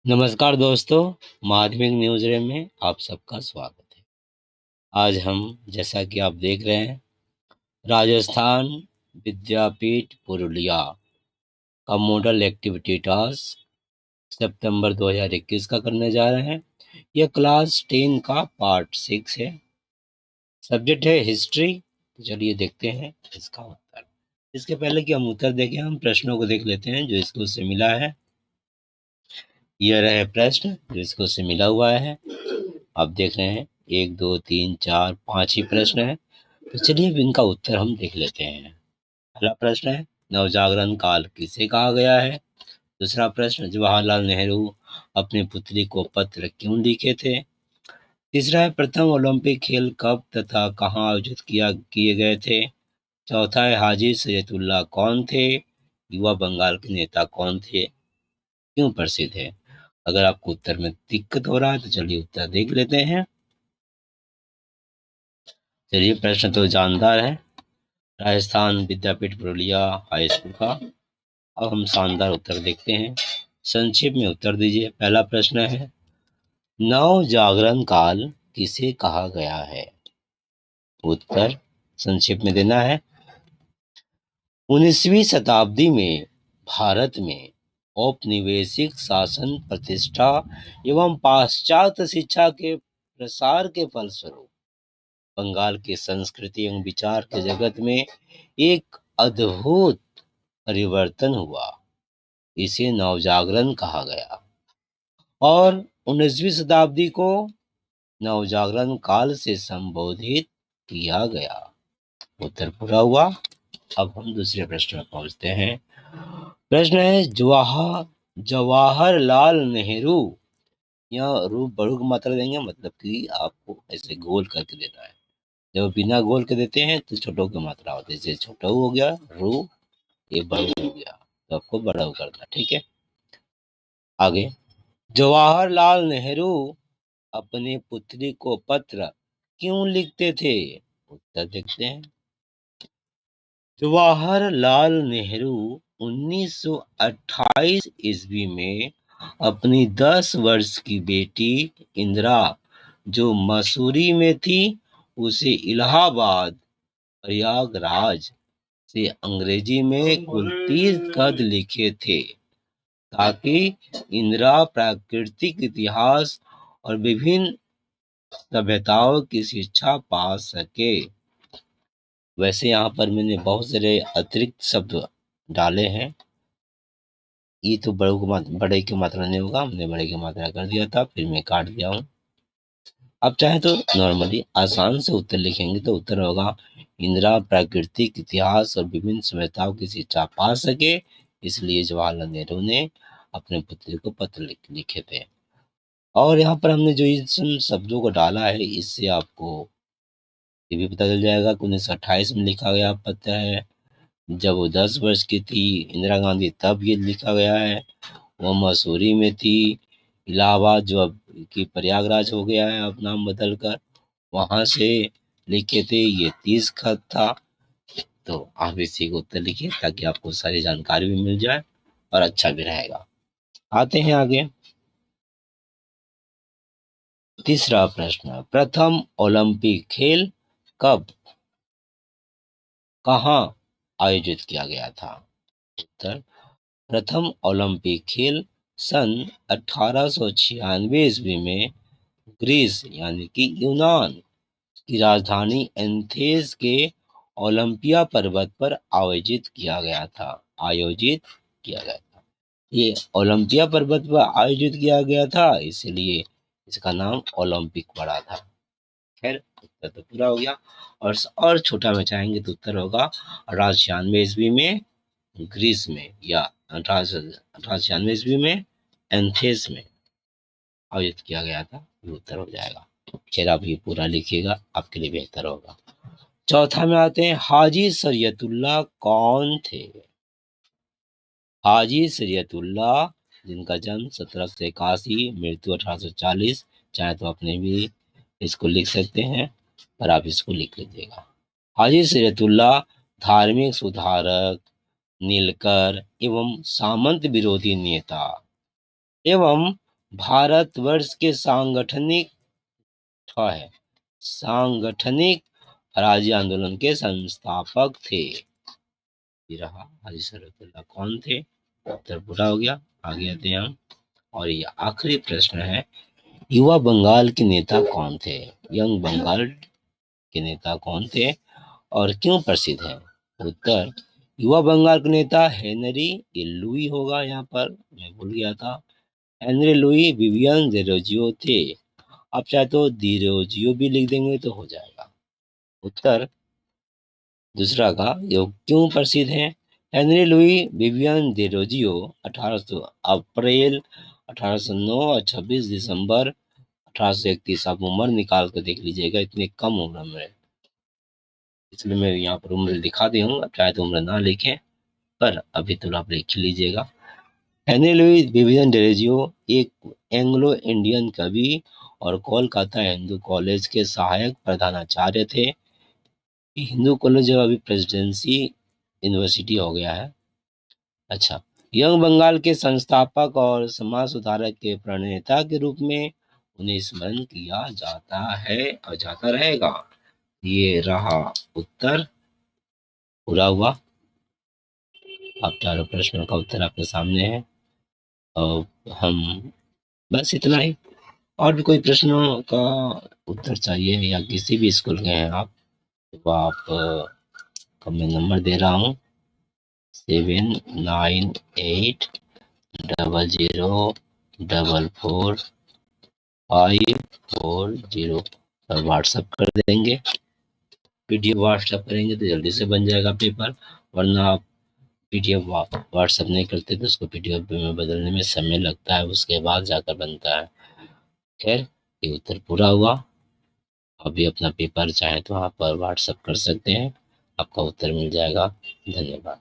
नमस्कार दोस्तों, माध्यमिक न्यूज़ रे में आप सबका स्वागत है। आज हम जैसा कि आप देख रहे हैं, राजस्थान विद्यापीठ पुरुलिया का मॉडल एक्टिविटी टास्क सितंबर 2021 का करने जा रहे हैं। यह क्लास 10 का पार्ट 6 है। सब्जेक्ट है हिस्ट्री। तो चलिए देखते हैं इसका उत्तर। इसके पहले कि हम उत्तर देखें, हम प्रश्नों को देख लेते हैं जो स्कूल से मिला है। यह रहे प्रश्न जो स्कूल से मिला हुआ है। आप देख रहे हैं 1 2 3 4 5 ही प्रश्न है। तो चलिए अब इनका उत्तर हम देख लेते हैं। पहला प्रश्न है, नवजागरण काल किसे कहा गया है। दूसरा प्रश्न, जवाहरलाल नेहरू अपनी पुत्री को पत्र क्यों लिखे थे। तीसरा है, प्रथम ओलंपिक खेल कब तथा कहाँ आयोजित किए गए थे। चौथा है, हाजी सैयदुल्लाह कौन थे। युवा बंगाल के नेता कौन थे, क्यों प्रसिद्ध है। अगर आपको उत्तर में दिक्कत हो रहा है तो चलिए उत्तर देख लेते हैं। चलिए प्रश्न तो जानदार है, राजस्थान विद्यापीठ पुरुलिया हाई स्कूल का। अब हम शानदार उत्तर देखते हैं। संक्षेप में उत्तर दीजिए। पहला प्रश्न है, नव जागरण काल किसे कहा गया है। उत्तर संक्षेप में देना है। 19वीं शताब्दी में भारत में औपनिवेशिक शासन प्रतिष्ठा एवं पाश्चात्य शिक्षा के प्रसार के फलस्वरूप बंगाल की संस्कृति एवं विचार के जगत में एक अद्भुत परिवर्तन हुआ। इसे नवजागरण कहा गया और 19वीं शताब्दी को नवजागरण काल से संबोधित किया गया। उत्तर पूरा हुआ। अब हम दूसरे प्रश्न में पहुंचते हैं। प्रश्न है, जवाहरलाल नेहरू, यह रूप बड़ू की मात्रा देंगे, मतलब कि आपको ऐसे गोल करके देना है। जब बिना गोल के देते हैं तो छोटों की मात्रा होती है। जैसे छोटा हो गया रू, ये बड़ू हो गया, तो आपको बड़ा करना। ठीक है, आगे। जवाहरलाल नेहरू अपनी पुत्री को पत्र क्यों लिखते थे। उत्तर देखते हैं। जवाहरलाल नेहरू 1928 ईस्वी में अपनी 10 वर्ष की बेटी इंदिरा, जो मसूरी में थी, उसे इलाहाबाद प्रयागराज से अंग्रेजी में कुल 30 खत लिखे थे, ताकि इंदिरा प्राकृतिक इतिहास और विभिन्न सभ्यताओं की शिक्षा पा सके। वैसे यहाँ पर मैंने बहुत सारे अतिरिक्त शब्द डाले हैं। ये तो बड़े की मात्रा नहीं होगा, हमने बड़े की मात्रा कर दिया था, फिर मैं काट दिया हूँ। अब चाहे तो नॉर्मली आसान से उत्तर लिखेंगे तो उत्तर होगा, इंदिरा प्राकृतिक इतिहास और विभिन्न सभ्यताओं की शिक्षा पा सके, इसलिए जवाहरलाल नेहरू ने अपने पुत्र को पत्र लिखे थे। और यहाँ पर हमने जो इन शब्दों को डाला है, इससे आपको ये भी पता चल जाएगा कि 1928 में लिखा गया पत्र है। जब वो 10 वर्ष की थी इंदिरा गांधी, तब ये लिखा गया है। वो मसूरी में थी, इलाहाबाद जो अब की प्रयागराज हो गया है अब नाम बदल कर, वहाँ से लिखे थे। ये 30 खत था। तो आप इसी को उत्तर लिखिए ताकि आपको सारी जानकारी भी मिल जाए और अच्छा भी रहेगा। आते हैं आगे। तीसरा प्रश्न, प्रथम ओलंपिक खेल कब कहाँ आयोजित किया गया था। उत्तर, प्रथम ओलंपिक खेल सन 1896 ईस्वी में ग्रीस यानी कि यूनान की राजधानी एथेंस के ओलंपिया पर्वत पर आयोजित किया गया था। ये ओलंपिया पर्वत पर आयोजित किया गया था, इसलिए इसका नाम ओलंपिक पड़ा था। खैर, उत्तर तो पूरा हो गया। और छोटा में चाहेंगे तो उत्तर होगा 1896 ईस्वी में ग्रीस में, या 1896 ईस्वी में एथेंस में आयोजित किया गया था। ये उत्तर हो जाएगा। खैर, आप ये पूरा लिखिएगा, आपके लिए बेहतर होगा। चौथा में आते हैं, हाजी शरीयतुल्लाह कौन थे। हाजी शरीयतुल्लाह, जिनका जन्म 1781, मृत्यु 1840, चाहे तो अपने भी इसको लिख सकते हैं, पर आप इसको लिख लीजिएगा। हाजी शरीयतुल्लाह धार्मिक सुधारक, नीलकर एवं सामंत विरोधी नेता एवं भारतवर्ष के सांगठनिक राज्य आंदोलन के संस्थापक थे। ये रहा हाजी शरफुल्लाह कौन थे? उत्तर पूरा हो गया। आगे आते हैं हम, और ये आखिरी प्रश्न है, युवा बंगाल के नेता कौन थे? यंग बंगाल के नेता कौन थे और क्यों प्रसिद्ध हैं? उत्तर, युवा बंगाल के नेता हेनरी, ये लुई होगा, यहाँ पर मैं भूल गया था, हेनरी लुई विवियन डेरोजियो थे। आप चाहे तो डिरोजियो भी लिख देंगे तो हो जाएगा। उत्तर दूसरा का, ये क्यों प्रसिद्ध है? हेनरी लुई विवियन डेरोजियो 1800 अप्रैल 1809 और 26 दिसंबर 1831, आप उम्र निकाल कर देख लीजिएगा, इतनी कम उम्र में, इसलिए मैं यहाँ पर उम्र लिखा दी हूँ, चाहे तो उम्र ना लिखें, पर अभी तो आप लिख लीजिएगा। हेनरी लुई विवियन डेरोजियो एक एंग्लो इंडियन कवि और कोलकाता हिंदू कॉलेज के सहायक प्रधानाचार्य थे। हिंदू कॉलेज जो अभी प्रेसिडेंसी यूनिवर्सिटी हो गया है। अच्छा, यंग बंगाल के संस्थापक और समाज सुधारक के प्रणेता के रूप में उन्हें स्मरण किया जाता है और जाता रहेगा। ये रहा उत्तर पूरा हुआ। अब चारों प्रश्नों का उत्तर आपके सामने है और हम बस इतना ही। और भी कोई प्रश्नों का उत्तर चाहिए या किसी भी स्कूल के हैं आप, तो आप का मैं नंबर दे रहा हूँ 7980445440 पर व्हाट्सएप कर देंगे। पीडीएफ व्हाट्सएप करेंगे तो जल्दी से बन जाएगा पेपर, वरना आप पीडीएफ व्हाट्सएप नहीं करते तो उसको पीडीएफ में बदलने में समय लगता है, उसके बाद जाकर बनता है। खैर, ये उत्तर पूरा हुआ। अभी अपना पेपर चाहे तो आप व्हाट्सएप कर सकते हैं, आपका उत्तर मिल जाएगा। धन्यवाद।